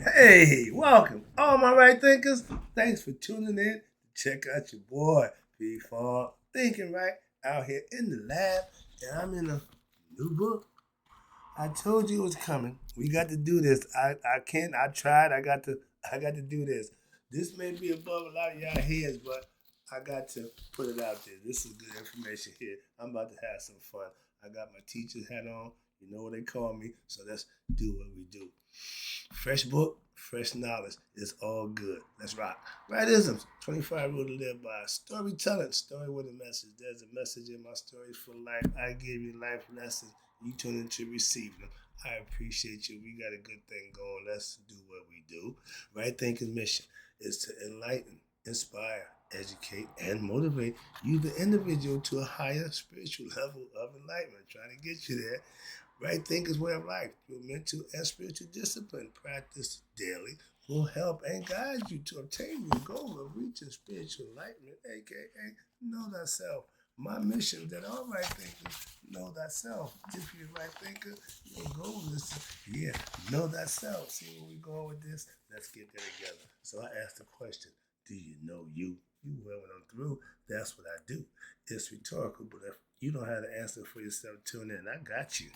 Hey, welcome, all my right thinkers. Thanks for tuning in to check out your boy, P4 Thinking Right, out here in the lab, and I'm in a new book. I told you it was coming. We got to do this. I can't. I tried. I got to do this. This may be above a lot of y'all heads, but I got to put it out there. This is good information here. I'm about to have some fun. I got my teacher's hat on. You know what they call me. So let's do what we do. Fresh book, fresh knowledge. It's all good. Let's rock. Rightisms. 25 rule to live by. Storytelling. Story with a message. There's a message in my stories for life. I give you life lessons. You tune into receiving them. I appreciate you. We got a good thing going. Let's do what we do. Right thinking mission is to enlighten, inspire, educate, and motivate you, the individual, to a higher spiritual level of enlightenment. Trying to get you there. Right thinking's way of life through mental and spiritual discipline. Practice daily will help and guide you to obtain your goal of reaching spiritual enlightenment, aka know thyself. My mission is that all right thinkers know thyself. If you're a right thinker, your goal is to, know thyself. See where we're going with this? Let's get there together. So I asked the question, do you know you? You will when I'm through. That's what I do. It's rhetorical, but if you don't have the answer for yourself, tune in. I got you.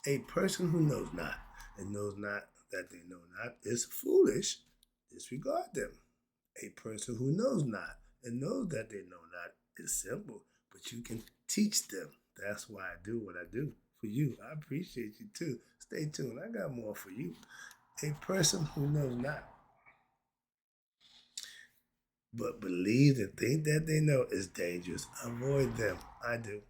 A person who knows not and knows not that they know not is foolish. Disregard them. A person who knows not and knows that they know not is simple, but you can teach them. That's why I do what I do for you. I appreciate you too. Stay tuned. I got more for you. A person who knows not but believes and think that they know is dangerous. Avoid them. I do.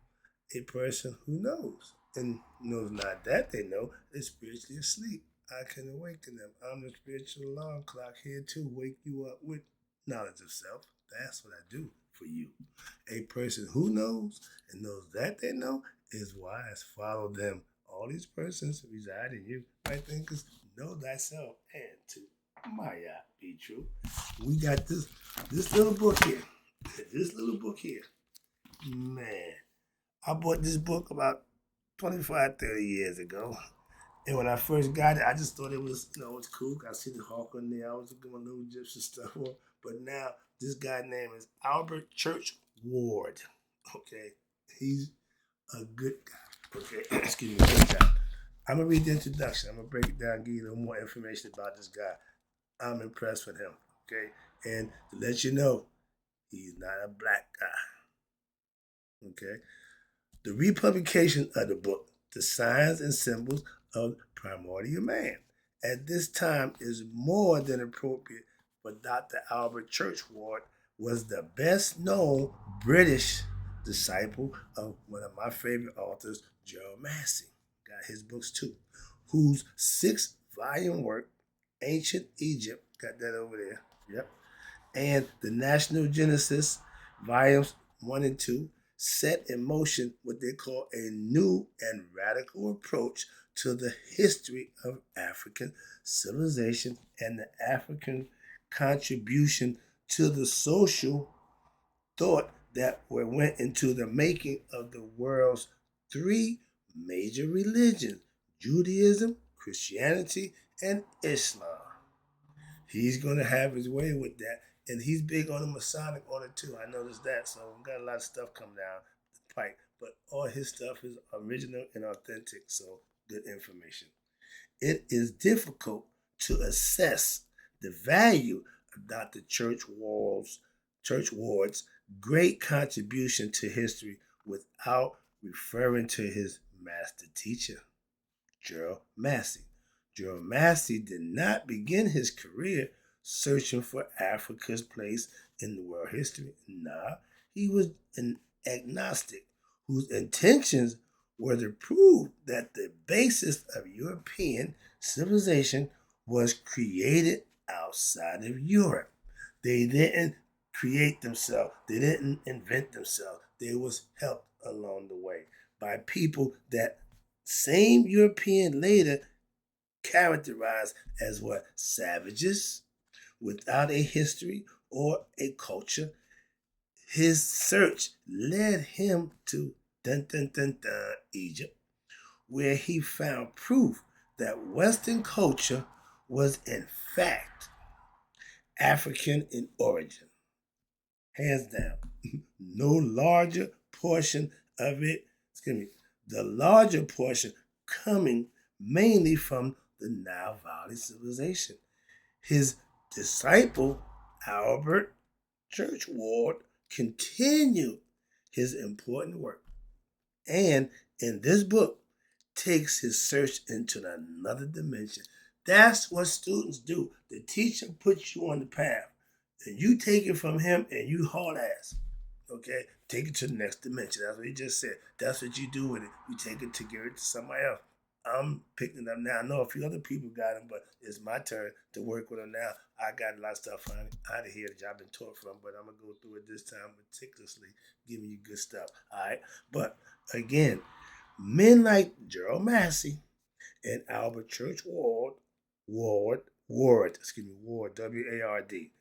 A person who knows and knows not that they know is spiritually asleep. I can awaken them. I'm the spiritual alarm clock here to wake you up with knowledge of self. That's what I do for you. A person who knows and knows that they know is wise. Follow them. All these persons reside in you. Right thinkers, know thyself and to Maya be true. We got this little book here. This little book here. Man, I bought this book about 25, 30 years ago. And when I first got it, I just thought it was, it's cool. I see the hawk on there. I was looking at my little Egyptian stuff on. But now, this guy's name is Albert Churchward. Okay. He's a good guy. Okay. Excuse me, good guy. I'm going to read the introduction. I'm going to break it down and give you a little more information about this guy. I'm impressed with him. Okay. And to let you know, he's not a black guy. Okay. The republication of the book, The Signs and Symbols of Primordial Man, at this time is more than appropriate for Dr. Albert Churchward was the best known British disciple of one of my favorite authors, Gerald Massey. Got his books too, whose 6 volume work, Ancient Egypt, got that over there, yep, and the National Genesis, volumes 1 and 2, set in motion what they call a new and radical approach to the history of African civilization and the African contribution to the social thought that went into the making of the world's 3 major religions: Judaism, Christianity, and Islam. He's going to have his way with that. And he's big on the Masonic on it too. I noticed that. So we got a lot of stuff come down the pipe. But all his stuff is original and authentic. So good information. It is difficult to assess the value of Dr. Churchward's great contribution to history without referring to his master teacher, Gerald Massey. Gerald Massey did not begin his career searching for Africa's place in the world history. Nah, he was an agnostic whose intentions were to prove that the basis of European civilization was created outside of Europe. They didn't create themselves. They didn't invent themselves. They was helped along the way by people that same European later characterized as what? Savages without a history or a culture. His search led him to Egypt, where he found proof that Western culture was in fact African in origin, hands down. No larger portion of it, excuse me, the larger portion coming mainly from the Nile Valley civilization. His disciple, Albert Churchward, continued his important work, and in this book takes his search into another dimension. That's what students do. The teacher puts you on the path, and you take it from him and you haul ass. Okay? Take it to the next dimension. That's what he just said. That's what you do with it. You take it to give it to somebody else. I'm picking it up now. I know a few other people got them, but it's my turn to work with them now. I got a lot of stuff out of here that I've been taught from, but I'm going to go through it this time meticulously, giving you good stuff. All right? But again, men like Gerald Massey and Albert Churchward, Ward, W-A-R-D,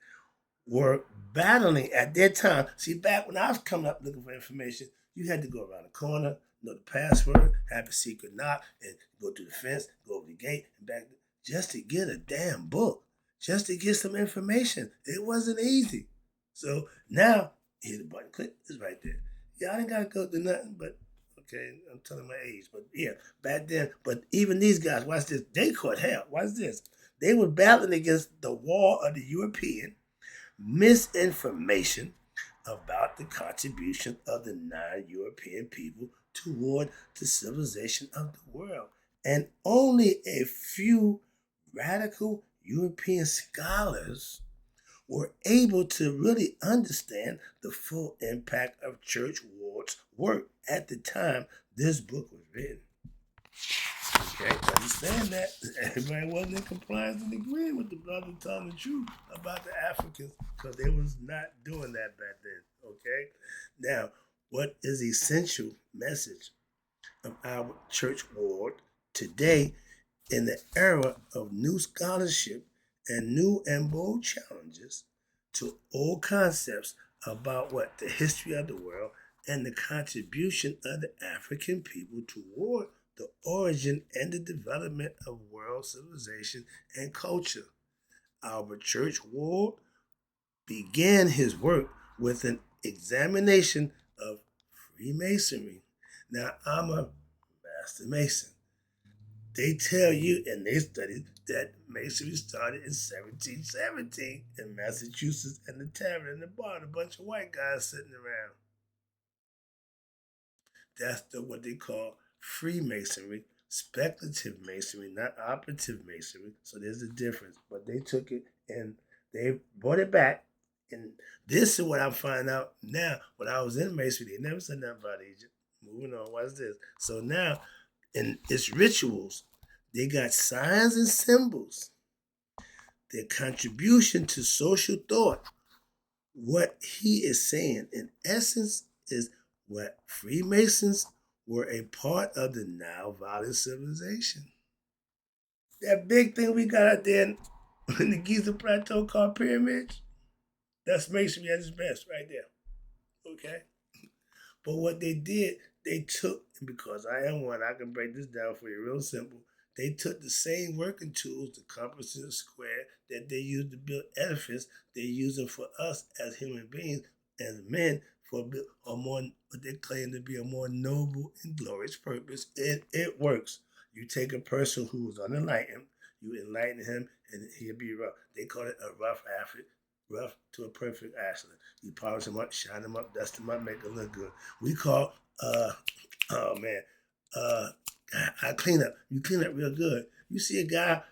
were battling at their time. See, back when I was coming up looking for information, you had to go around the corner, know the password, have a secret knock, and go through the fence, go over the gate, and back just to get a damn book, just to get some information. It wasn't easy. So now, hit the button, click, it's right there. Y'all ain't got to go through nothing, but okay, I'm telling my age, but yeah, back then, but even these guys, watch this, they caught hell. Watch this. They were battling against the wall of the European misinformation about the contribution of the non-European people toward the civilization of the world. And only a few radical European scholars were able to really understand the full impact of Churchward's work at the time this book was written. Okay, understand that everybody wasn't in compliance and agreeing with the brother telling the truth about the Africans because they was not doing that back then. Okay, now what is the essential message of our Churchward today in the era of new scholarship and new and bold challenges to old concepts about what the history of the world and the contribution of the African people toward the origin and the development of world civilization and culture. Albert Churchward began his work with an examination of Freemasonry. Now, I'm a Master Mason. They tell you in their studies that Masonry started in 1717 in Massachusetts and the tavern in the bar, a bunch of white guys sitting around. That's what they call Freemasonry, speculative masonry, not operative masonry. So there's a difference. But they took it and they brought it back. And this is what I find out now. When I was in masonry, they never said nothing about Egypt. Moving on, what's this? So now, in its rituals, they got signs and symbols. Their contribution to social thought. What he is saying, in essence, is what Freemasons were a part of the Nile Valley civilization. That big thing we got out there in the Giza Plateau called pyramids, that's Masonry at its best right there. Okay? But what they did, they took, and because I am one, I can break this down for you real simple. They took the same working tools, the compass and the square, that they used to build edifice, they use them for us as human beings, as men, for a more, what they claim to be a more noble and glorious purpose. And it works. You take a person who was unenlightened, you enlighten him, and he'll be rough. They call it a rough athlete. Rough to a perfect athlete. You polish him up, shine him up, dust him up, make him look good. We call, oh man, I clean up. You clean up real good. You see a guy,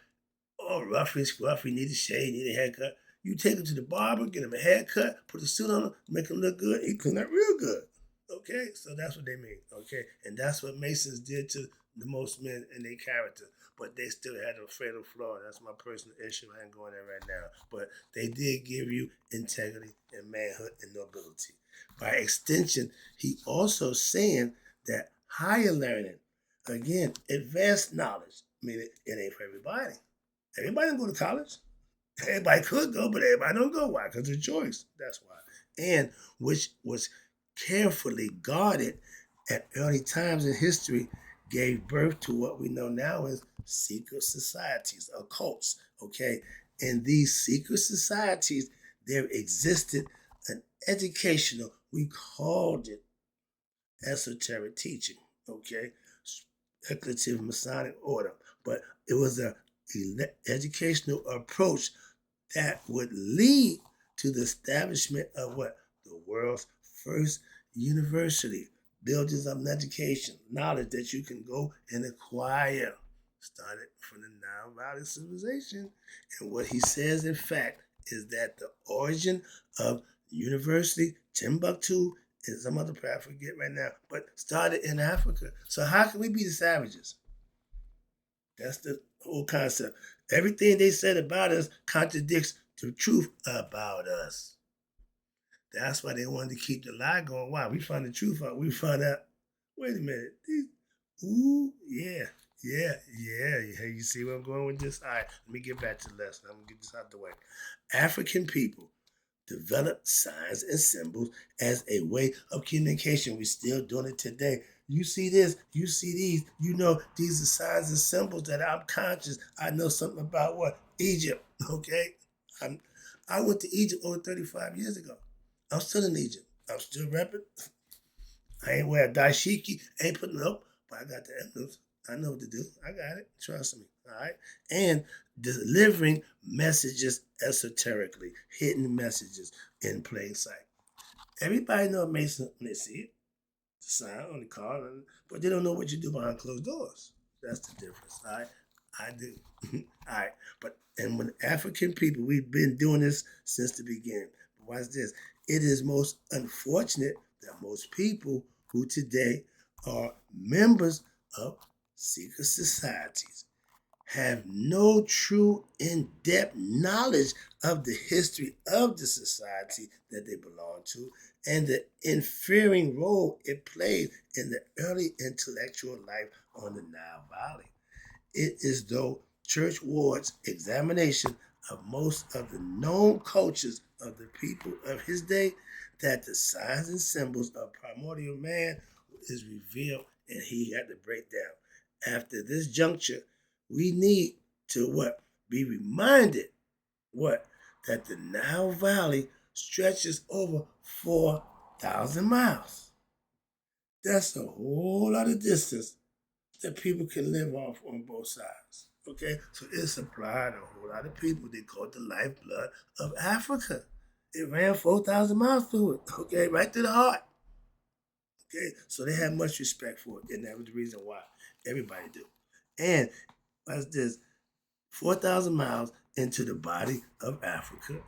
oh, rough and scruffy, need a shave, need a haircut. You take him to the barber, get him a haircut, put a suit on him, make him look good. He clean up real good. Okay, so that's what they mean. Okay, and that's what Masons did to the most men in their character. But they still had a fatal flaw. That's my personal issue. I ain't going there right now. But they did give you integrity and manhood and nobility. By extension, he also saying that higher learning, again, advanced knowledge, I mean, it ain't for everybody. Everybody don't go to college. Everybody could go, but everybody don't go. Why? Because of choice. That's why. And which was carefully guarded at early times in history, gave birth to what we know now as secret societies, occults. Okay, in these secret societies, there existed an educational, we called it esoteric teaching, okay, speculative Masonic order, but it was a educational approach that would lead to the establishment of what? The world's first university, buildings of education, knowledge that you can go and acquire. Started from the Nile Valley civilization. And what he says, in fact, is that the origin of University Timbuktu and some other part I forget right now, but started in Africa. So how can we be the savages? That's the whole concept. Everything they said about us contradicts the truth about us. That's why they wanted to keep the lie going. Why? We found the truth out. We found out, wait a minute. Yeah. You see where I'm going with this? All right, let me get back to the lesson. I'm going to get this out the way. African people developed signs and symbols as a way of communication. We're still doing it today. You see this, you see these, these are signs and symbols that I'm conscious. I know something about what? Egypt, okay? I went to Egypt over 35 years ago. I'm still in Egypt. I'm still repping. I ain't wear a dashiki, ain't putting up, but I got the emblems. I know what to do. I got it. Trust me. All right. And delivering messages esoterically, hidden messages in plain sight. Everybody know Mason when they see it, the sign on the car, but they don't know what you do behind closed doors. That's the difference. All right. I do. All right. And when African people, we've been doing this since the beginning. But watch this. It is most unfortunate that most people who today are members of secret societies have no true in-depth knowledge of the history of the society that they belong to and the interfering role it played in the early intellectual life on the Nile Valley. It is though Churchward's examination of most of the known cultures of the people of his day that the signs and symbols of primordial man is revealed and he had to break down. After this juncture, we need to what? Be reminded what? That the Nile Valley stretches over 4,000 miles. That's a whole lot of distance that people can live off on both sides. Okay, so it supplied a whole lot of people. They call it the lifeblood of Africa. It ran 4,000 miles through it. Okay, right to the heart. Okay, so they had much respect for it, and that was the reason why everybody do. And as this 4,000 miles into the body of Africa,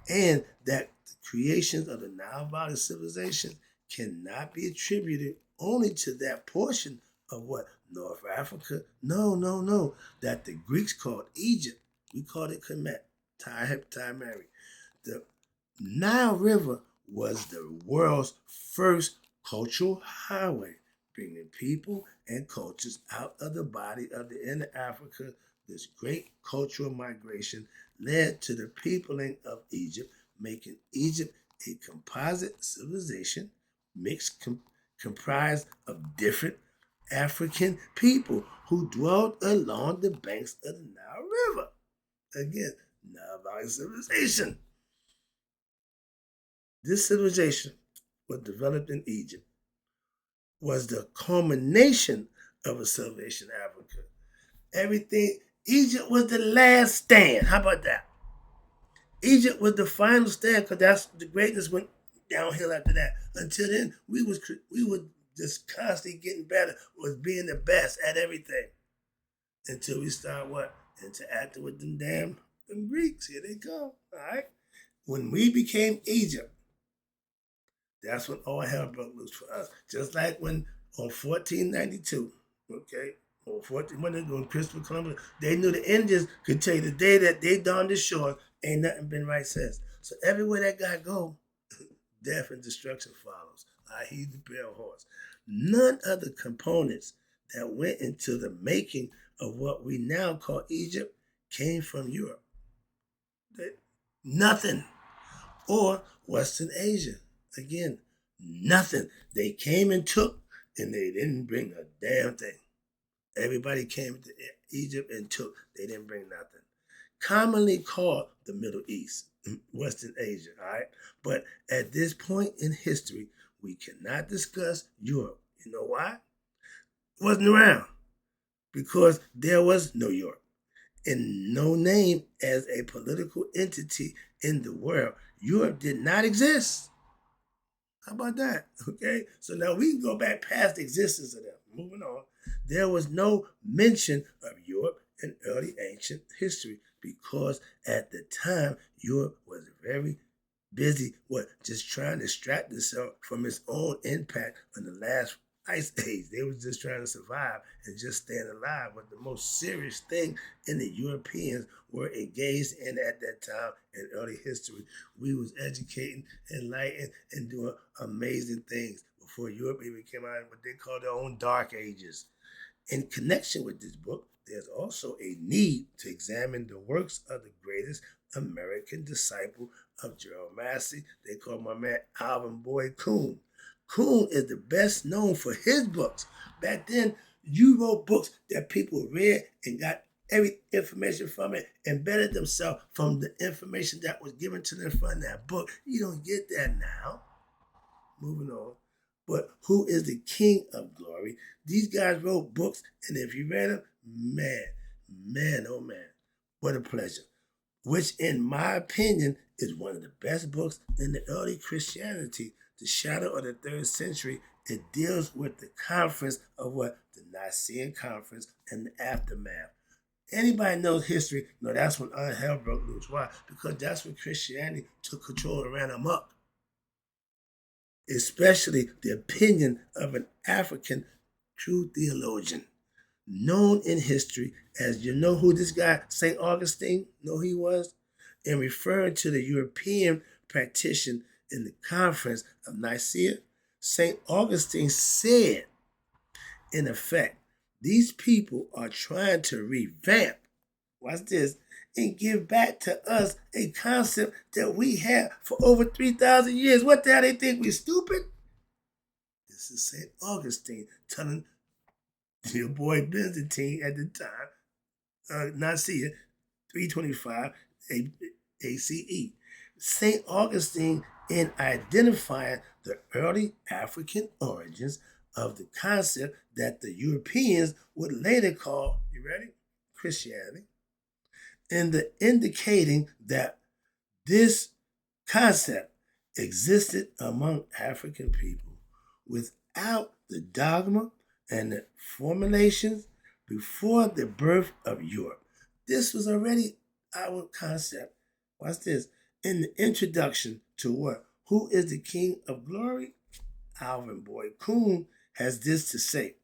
and that the creations of the Nile Valley civilization cannot be attributed only to that portion of what? North Africa? No. That the Greeks called Egypt. We called it Kemet, Timeri. The Nile River was the world's first cultural highway, bringing people and cultures out of the body of the inner Africa. This great cultural migration led to the peopling of Egypt, making Egypt a composite civilization comprised of different African people who dwelled along the banks of the Nile River. Again, Nile Valley civilization. This civilization was developed in Egypt, was the culmination of a civilization in Africa. Everything, Egypt was the last stand. How about that? Egypt was the final stand because that's the greatness went downhill after that. Until then, we were just constantly getting better, was being the best at everything. Until we start what? Interacting with them Greeks. Here they come. All right. When we became Egypt, that's when all hell broke loose for us. Just like when on 1492, okay, when Christopher Columbus, they knew the Indians could tell you the day that they dawned the shore, ain't nothing been right since. So everywhere that guy go, death and destruction follows. I heed the pale horse. None of the components that went into the making of what we now call Egypt came from Europe. Nothing. Or Western Asia. Again, nothing. They came and took, and they didn't bring a damn thing. Everybody came to Egypt and took. They didn't bring nothing. Commonly called the Middle East, Western Asia, all right? But at this point in history, we cannot discuss Europe. You know why? It wasn't around because there was no Europe and no name as a political entity in the world. Europe did not exist. How about that? Okay, so now we can go back past the existence of them. Moving on. There was no mention of Europe in early ancient history because at the time Europe was very busy, just trying to distract itself from its own impact on the last ice age. They was just trying to survive and just staying alive. But the most serious thing in the Europeans were engaged in at that time in early history. We was educating, enlightening, and doing amazing things before Europe even came out in what they call their own dark ages. In connection with this book, there's also a need to examine the works of the greatest American disciple of Gerald Massey. They call my man Alvin Boyd Kuhn. Kuhn is the best known for his books. Back then, you wrote books that people read and got every information from it, embedded themselves from the information that was given to them from that book. You don't get that now. Moving on. But who is the King of Glory? These guys wrote books, and if you read them, man, oh man, what a pleasure. Which, in my opinion, is one of the best books in the early Christianity. The Shadow of the Third Century. It deals with the conference of the Nicene Conference and the aftermath. Anybody knows history, no, that's when hell broke loose. Why? Because that's when Christianity took control and ran amok. Especially the opinion of an African true theologian, known in history as, you know who this guy, St. Augustine, know who he was? In referring to the European practitioner in the conference of Nicaea, St. Augustine said, in effect, these people are trying to revamp, watch this, and give back to us a concept that we had for over 3,000 years. What the hell, they think we're stupid? This is St. Augustine telling your boy Byzantine at the time, Nicaea, 325 ACE. St. Augustine, in identifying the early African origins of the concept that the Europeans would later call, you ready? Christianity, and the indicating that this concept existed among African people without the dogma and the formulations before the birth of Europe. This was already our concept. Watch this. In the introduction to what? Who is the King of Glory? Alvin Boyd Kuhn has this to say.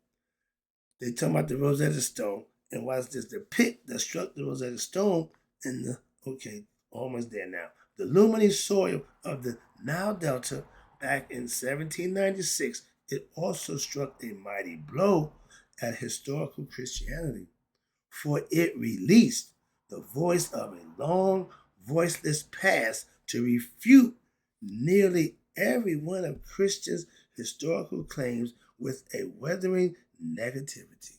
They talk about the Rosetta Stone, and watch this. The pit that struck the Rosetta Stone in the, almost there now. The luminous soil of the Nile Delta back in 1796, it also struck a mighty blow at historical Christianity, for it released the voice of a long, voiceless past to refute nearly every one of Christians' historical claims with a weathering negativity.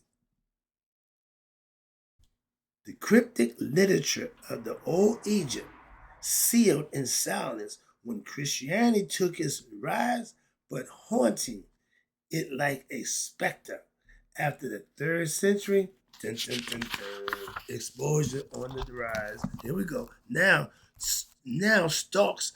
The cryptic literature of the Old Egypt sealed in silence when Christianity took its rise, but haunting it like a specter. After the 3rd century, exposure on the rise. Here we go. Now stalks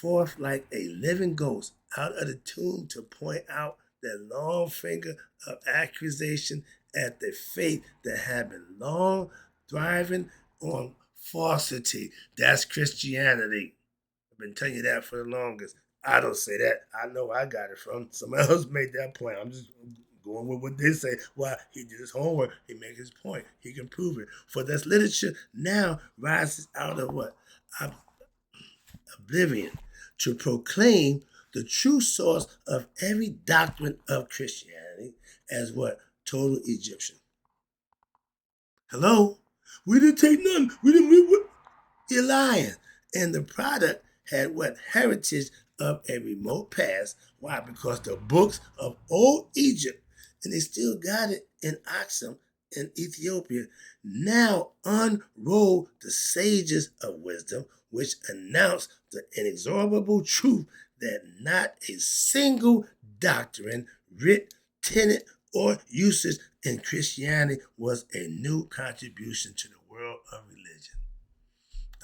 forth like a living ghost out of the tomb to point out that long finger of accusation at the faith that had been long thriving on falsity. That's Christianity. I've been telling you that for the longest. I don't say that. I know I got it from. Somebody else made that point. I'm just going with what they say. Why? He did his homework. He made his point. He can prove it. For this literature now rises out of what? Oblivion to proclaim the true source of every doctrine of Christianity as what? Total Egyptian. Hello? We didn't take none. You're lying. And the product had what? Heritage of a remote past. Why? Because the books of old Egypt, and they still got it in Aksum in Ethiopia, now unroll the sages of wisdom, which announce the inexorable truth that not a single doctrine, writ, tenet, or usage in Christianity was a new contribution to the world of religion.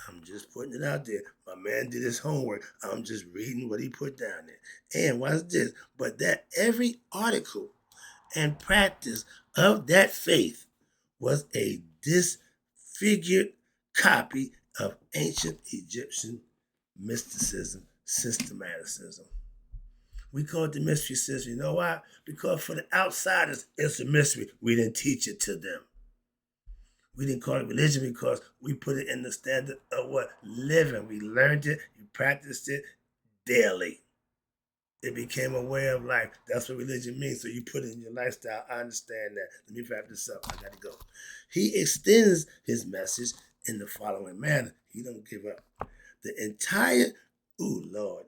I'm just putting it out there. My man did his homework. I'm just reading what he put down there. And watch this. But that every article and practice of that faith was a disfigured copy of ancient Egyptian mysticism, systematicism. We call it the mystery system. You know why? Because for the outsiders, it's a mystery. We didn't teach it to them. We didn't call it religion because we put it in the standard of what? Living. We learned it, you practiced it daily. It became a way of life. That's what religion means. So you put it in your lifestyle. I understand that. Let me wrap this up. I got to go. He extends his message in the following manner. He don't give up. The entire, ooh, Lord.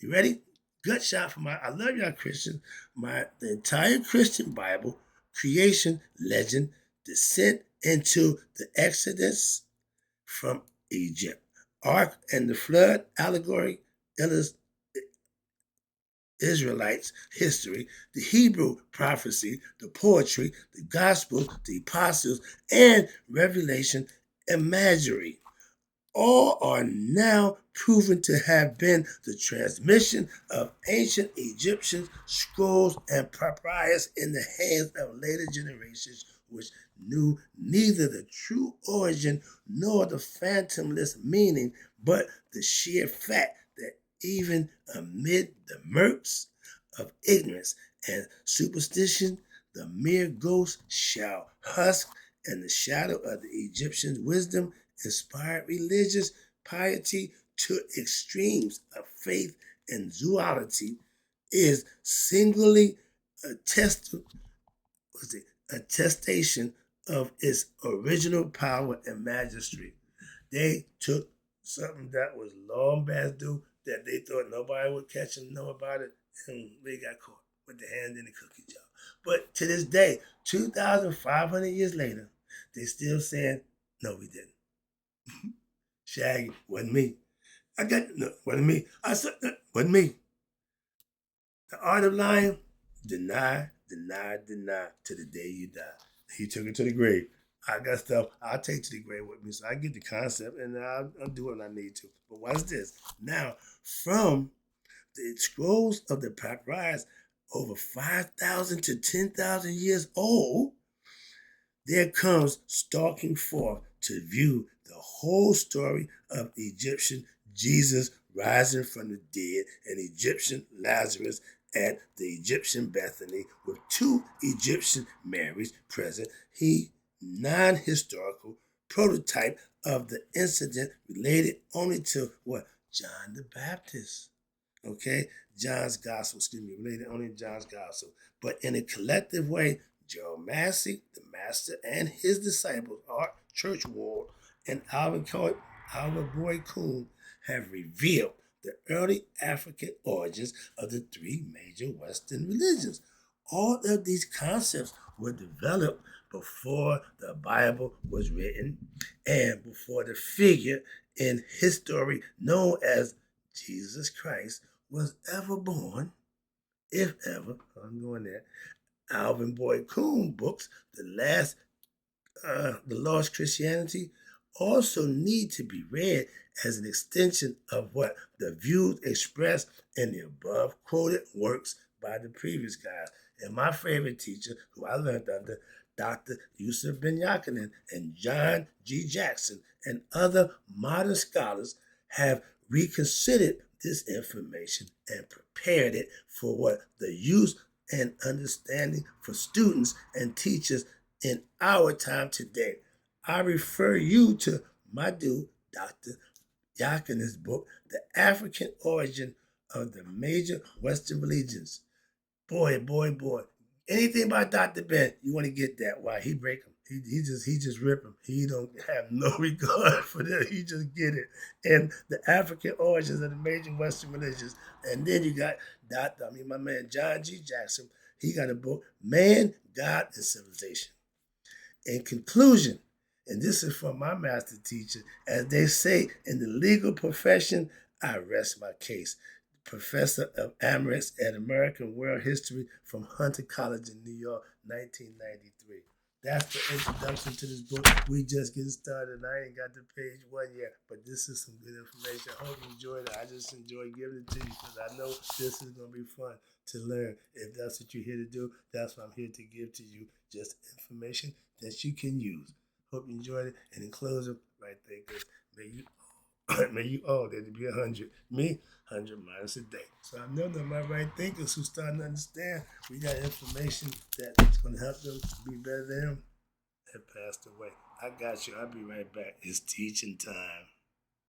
You ready? Gut shot for I love y'all Christians. The entire Christian Bible, creation, legend, descent into the Exodus from Egypt, Ark and the flood allegory, Israelites' history, the Hebrew prophecy, the poetry, the gospel, the apostles, and Revelation imagery. All are now proven to have been the transmission of ancient Egyptian scrolls and papyrus in the hands of later generations, which knew neither the true origin nor the phantomless meaning, but the sheer fact that even amid the murks of ignorance and superstition, the mere ghost shall husk, and the shadow of the Egyptian wisdom inspired religious piety to extremes of faith and zoology is singly attestation of its original power and majesty. They took something that was long past due, that they thought nobody would catch and know about it, and they got caught with the hand in the cookie jar. But to this day, 2,500 years later, they still saying, no, we didn't. Shaggy, wasn't me. Wasn't me. I said, wasn't me. The art of lying, deny to the day you die. He took it to the grave. I got stuff I'll take to the grave with me, so I get the concept and I'll do what I need to. But watch this. Now, from the scrolls of the papyrus, over 5,000 to 10,000 years old, there comes stalking forth to view the whole story of Egyptian Jesus rising from the dead and Egyptian Lazarus at the Egyptian Bethany with two Egyptian Marys present. He non-historical prototype of the incident related only to what? John the Baptist. Okay? John's gospel, related only to John's gospel. But in a collective way, Gerald Massey, the master, and his disciples, Art Churchward and Albert Boyd Kuhn, have revealed the early African origins of the three major Western religions. All of these concepts were developed before the Bible was written and before the figure in history known as Jesus Christ was ever born, if ever. I'm going there. Alvin Boyd Kuhn books, The Lost Christianity, also need to be read as an extension of what the views expressed in the above quoted works by the previous guys. And my favorite teacher, who I learned under, Dr. Yusuf Ben Yakinen and John G. Jackson, and other modern scholars have reconsidered this information and prepared it for what the use and understanding for students and teachers in our time today. I refer you to my dude, Dr. Yakin's book, The African Origin of the Major Western Religions. Boy. Anything about Dr. Ben, you want to get that. Why? He break them. He just rip them. He don't have no regard for that. He just get it. And the African origins of the major Western religions. And then you got my man John G. Jackson. He got a book, Man, God, and Civilization. In conclusion, and this is from my master teacher, as they say in the legal profession, I rest my case. Professor of Amherst and American World History from Hunter College in New York, 1993. That's the introduction to this book. We just getting started, and I ain't got the page one yet, but this is some good information. I hope you enjoyed it. I just enjoy giving it to you because I know this is going to be fun to learn. If that's what you're here to do, that's what I'm here to give to you. Just information that you can use. Hope you enjoyed it. And in closing, right thinkers, may you all there to be 100. Me, 100 miles a day. So I know that my right thinkers who starting to understand we got information that's going to help them be better than them have passed away. I got you. I'll be right back. It's teaching time.